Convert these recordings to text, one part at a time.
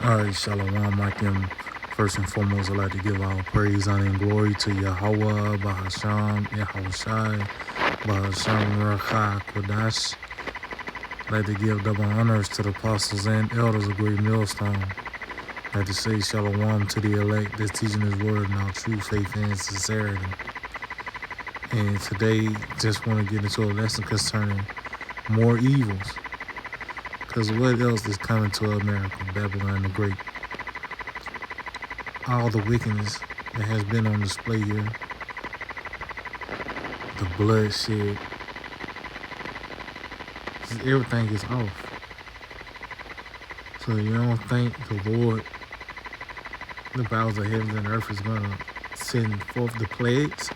All right, Shalom, Makim. First and foremost, I'd like to give all praise, honor, and glory to Yahweh, Bahasham, Yahushai, Bahasham, Racha, Kodash. I'd like to give double honors to the apostles and elders of Great Millstone. I'd like to say Shalom to the elect that's teaching His word in all true faith and sincerity. And today, just want to get into a lesson concerning more evils. Because what else is coming to America? Babylon the Great. All the wickedness that has been on display here, the bloodshed, everything is off. So you don't think the Lord, the powers of heaven and earth, is going to send forth the plagues?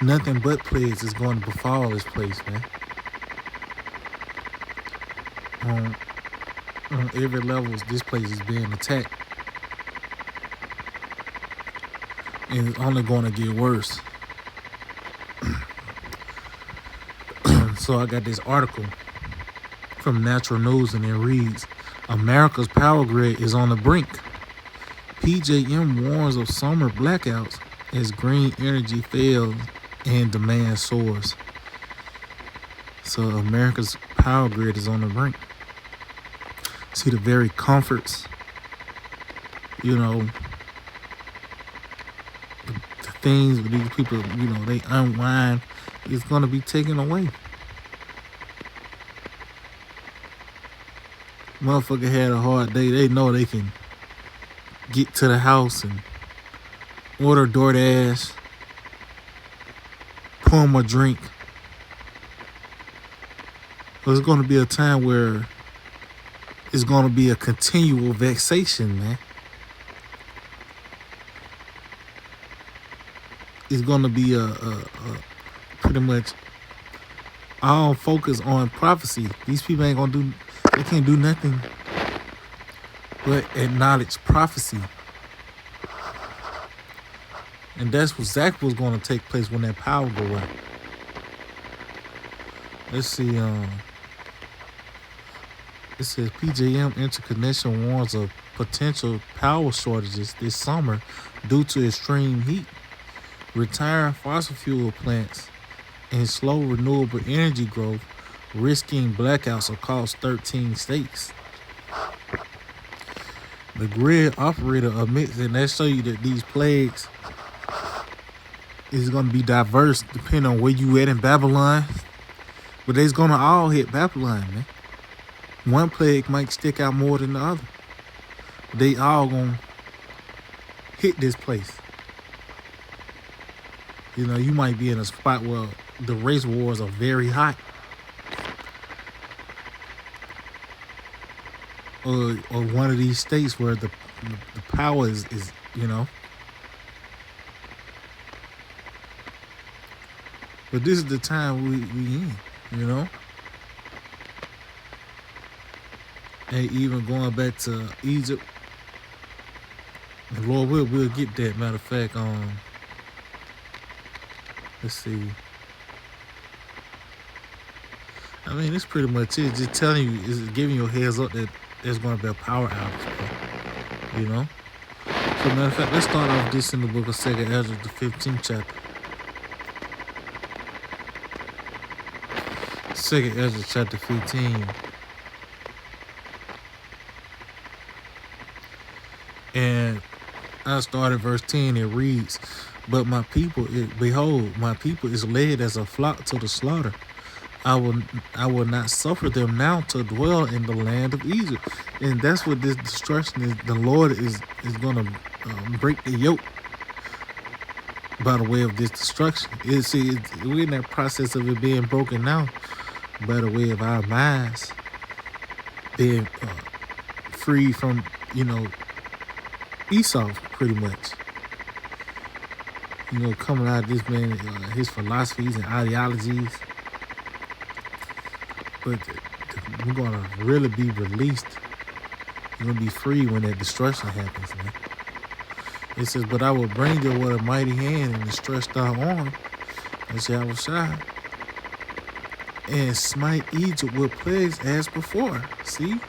Nothing but plagues is going to befall this place, man. On every level, this place is being attacked. And it's only going to get worse. So I got this article from Natural News, and it reads, America's power grid is on the brink. PJM warns of summer blackouts as green energy fails and demand soars. So America's power grid is on the brink. See the very comforts, the things that these people, they unwind, is going to be taken away. Motherfucker had a hard day. They know they can get to the house and order DoorDash, pour them a drink. There's going to be a time where it's going to be a continual vexation, man. It's going to be a pretty much all focus on prophecy. These people ain't going to do, they can't do nothing but acknowledge prophecy. And that's exactly what's going to take place when that power go out. Let's see, it says PJM interconnection warns of potential power shortages this summer due to extreme heat, retiring fossil fuel plants, and slow renewable energy growth, risking blackouts across 13 states. The grid operator admits, and that show you that these plagues is going to be diverse depending on where you at in Babylon, but they's going to all hit Babylon, man. One plague might stick out more than the other. They all gonna hit this place. You might be in a spot where the race wars are very hot. Or one of these states where the power is. But this is the time we in, And even going back to Egypt, and Lord, we'll get that. Matter of fact, let's see. I mean, it's pretty much it. Just telling you, is giving you a heads up that there's going to be a power outage. So matter of fact, let's start off this in the book of 2nd Ezra, the 15th chapter. 2nd Ezra, chapter 15. And I started verse 10. It reads, but my people, behold, my people is led as a flock to the slaughter. I will not suffer them now to dwell in the land of Egypt. And that's what this destruction is. The Lord is going to break the yoke by the way of this destruction. We're in that process of it being broken now by the way of our minds being free from, Esau, pretty much. Coming out of this man, his philosophies and ideologies. But we're going to really be released. We're going to be free when that destruction happens, man. It says, but I will bring you with a mighty hand and a stretched out arm, and Yahushua, and smite Egypt with plagues as before. See?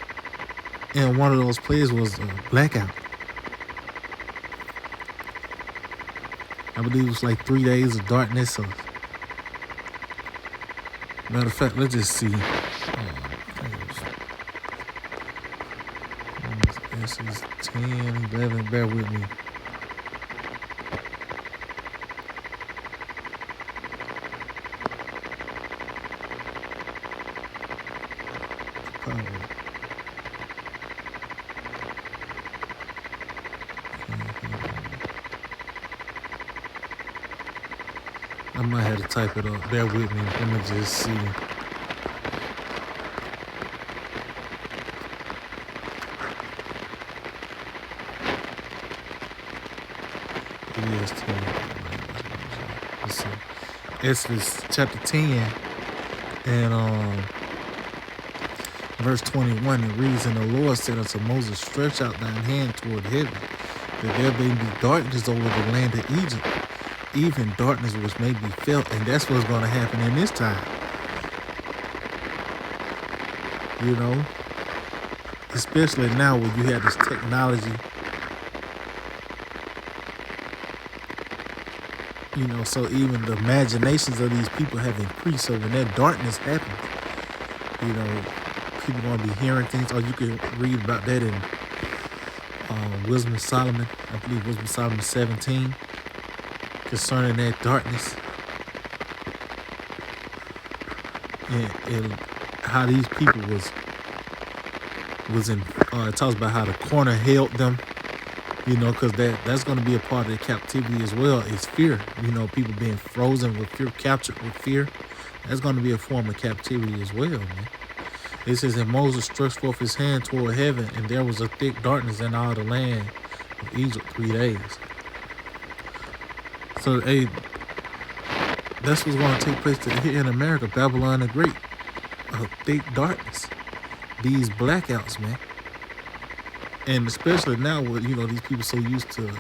And one of those plagues was a blackout. I believe it was like 3 days of darkness. So, matter of fact, let's just see. This is 10, 11, bear with me. I might have to type it up. Bear with me. Let me just see. It is 10. Let's see. Exodus chapter 10 and verse 21. It reads, "And the Lord said unto Moses, Stretch out thine hand toward heaven, that there may be darkness over the land of Egypt, even darkness which may be felt." And that's what's going to happen in this time. You know, especially now when you have this technology. You know, so even the imaginations of these people have increased. So when that darkness happens, you know, people going to be hearing things. Or you can read about that in Wisdom of Solomon. I believe Wisdom of Solomon 17. Concerning that darkness. And how these people was in, it talks about how the corner held them. You know, because that's going to be a part of the captivity as well, is fear. You know, people being frozen with fear, captured with fear. That's going to be a form of captivity as well, man. It says, "And Moses stretched forth his hand toward heaven, and there was a thick darkness in all the land of Egypt 3 days." So, hey, that's what's going to take place here in America. Babylon the Great. A thick darkness. These blackouts, man. And especially now with, you know, these people so used to,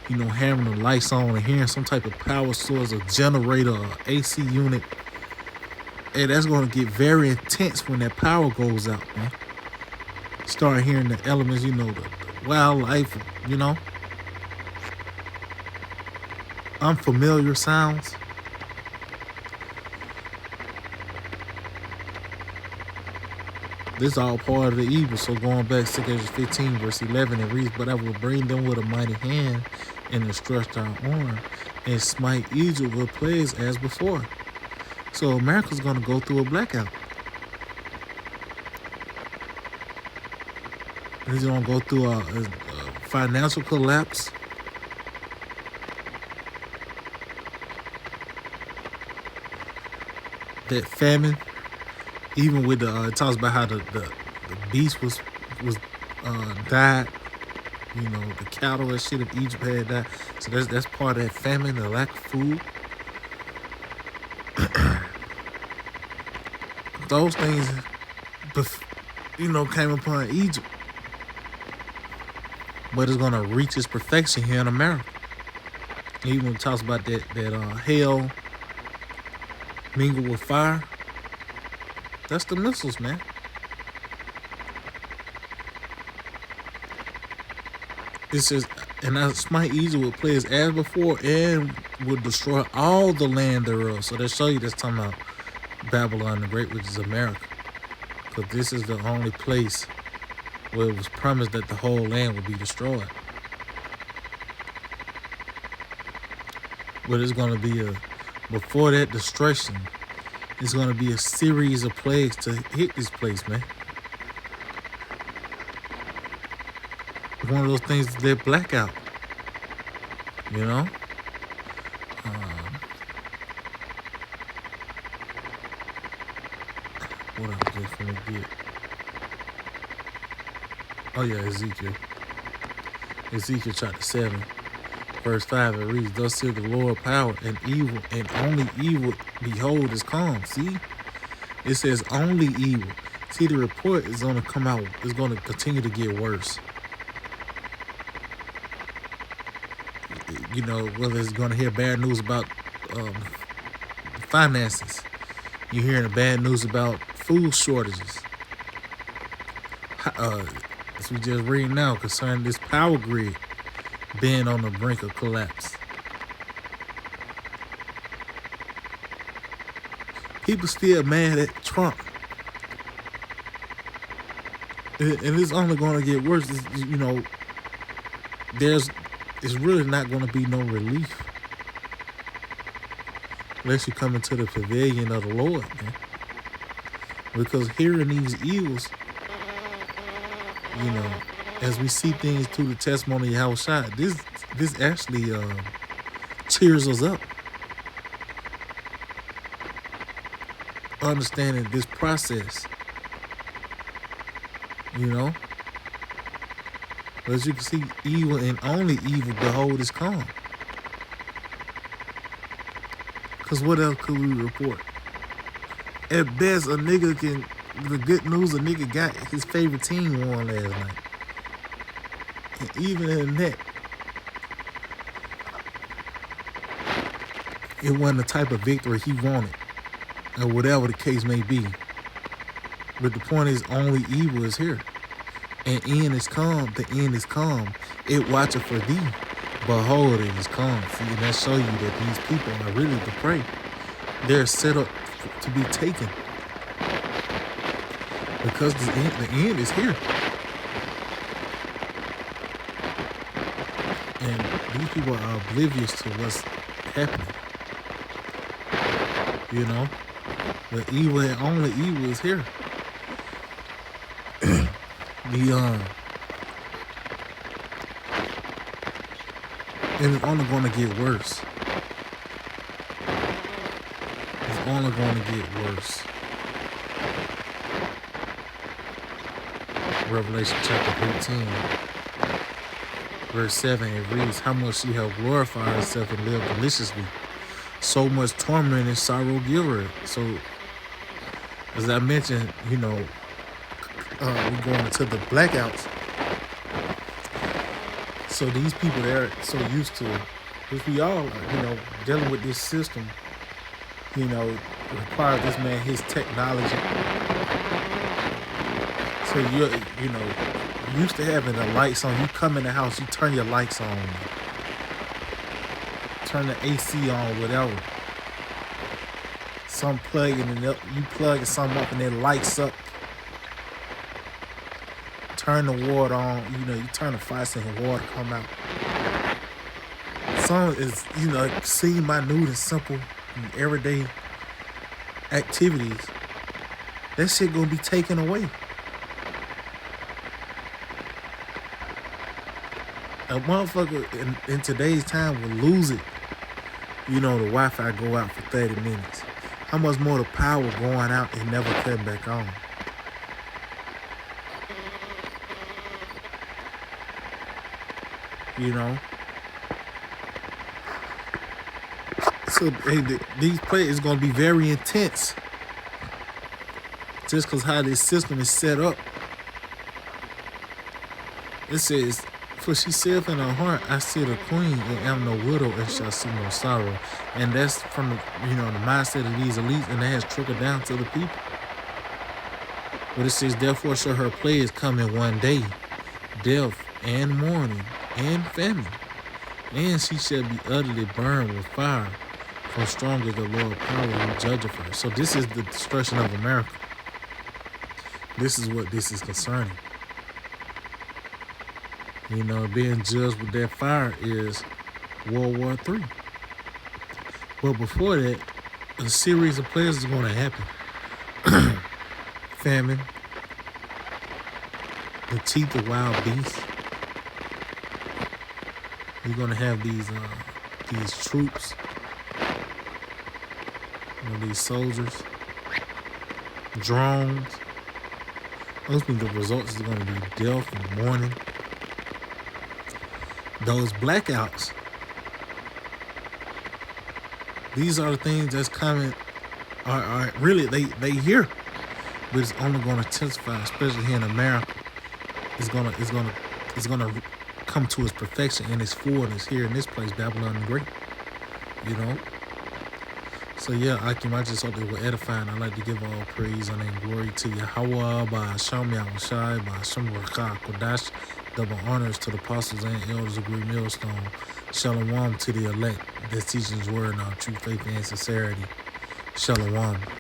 you know, having the lights on and hearing some type of power source, a generator, or AC unit. And that's going to get very intense when that power goes out, man. Start hearing the elements, you know, the wildlife, you know. Unfamiliar sounds. This is all part of the evil. So going back to Exodus 15, verse 11, it reads, "But I will bring them with a mighty hand and a stretched out arm, and smite Egypt with plagues as before." So America's going to go through a blackout. It's going to go through a financial collapse. That famine. Even with it talks about how the beast was died. You know, the cattle and shit of Egypt had died. So that's part of that famine, the lack of food. Those things, you know, came upon Egypt. But it's gonna reach its perfection here in America. Even when it talks about that hell mingled with fire. That's the missiles, man. It says, "And I smite Egypt with plagues as before, and will destroy all the land thereof." So they show you that's talking about Babylon the Great, which is America. Because this is the only place where it was promised that the whole land would be destroyed. But it's going to be before that destruction, it's going to be a series of plagues to hit this place, man. One of those things is that blackout. You know? What I was just going to get. Oh, yeah, Ezekiel. Ezekiel chapter 7. Verse 5, it reads, "Thus saith the Lord power, and evil, and only evil, behold, is come." See? It says only evil. See, the report is going to come out. It's going to continue to get worse. You know, whether it's going to hear bad news about finances. You're hearing the bad news about food shortages. As we just read now concerning this power grid being on the brink of collapse. People still mad at Trump. And it's only going to get worse. It's really not going to be no relief unless you come into the pavilion of the Lord, man. Because hearing these evils, as we see things through the testimony of Yahushua, this actually cheers us up. Understanding this process, as you can see, evil and only evil behold is calm. Because what else could we report? At best, the good news, a nigga got his favorite team won last night. And even in that, it wasn't the type of victory he wanted, or whatever the case may be. But the point is, only evil is here. And end is calm. The end is calm. It watcheth for thee. Behold, it is calm. See, and that show you that these people are really the prey. They're set up to be taken. Because the end is here. And these people are oblivious to what's happening. The evil and only evil is here. And it's only going to get worse. It's only going to get worse. Revelation chapter 18, verse 7, it reads, how much she have glorified herself and lived deliciously. So much torment and sorrow give her. So, as I mentioned, we're going into the blackouts. So these people, they're so used to, because we all, dealing with this system, requires this man his technology. So you're used to having the lights on. You come in the house, you turn your lights on, turn the AC on, whatever. Some plugging and you plugging something up and it lights up. Turn the water on, you turn the faucet and water come out. Some is, seem minute and simple and everyday activities. That shit gonna be taken away. A motherfucker in today's time will lose it. The Wi-Fi go out for 30 minutes. How much more the power going out and never cutting back on? So these plays is going to be very intense. Just because how this system is set up. It says, for she saith in her heart, I sit a queen and am no widow and shall see no sorrow. And that's from the mindset of these elites, and that has trickled down to the people. But it says, therefore shall her plagues come in one day, death and mourning and famine. And she shall be utterly burned with fire, for strong is the Lord power who judgeth her. So this is the destruction of America. This is what this is concerning. Being judged with that fire is World War III. But before that, a series of plagues is going to happen. Famine, the teeth of wild beasts. You're going to have these troops, these soldiers, drones. Ultimately, the results is going to be death and mourning. Those blackouts, these are the things that's coming, are really, they here, but it's only going to intensify, especially here in America. It's gonna come to its perfection in its fullness here in this place, Babylon the Great. So yeah, Akim, I just hope they were edifying. I like to give all praise honor and glory to Yahweh, by Hashem Yahushai, by Hashem Rakah Kodash. Double honors to the apostles and elders of Great Millstone. Shalom to the elect that teach His word in our true faith and sincerity. Shalom.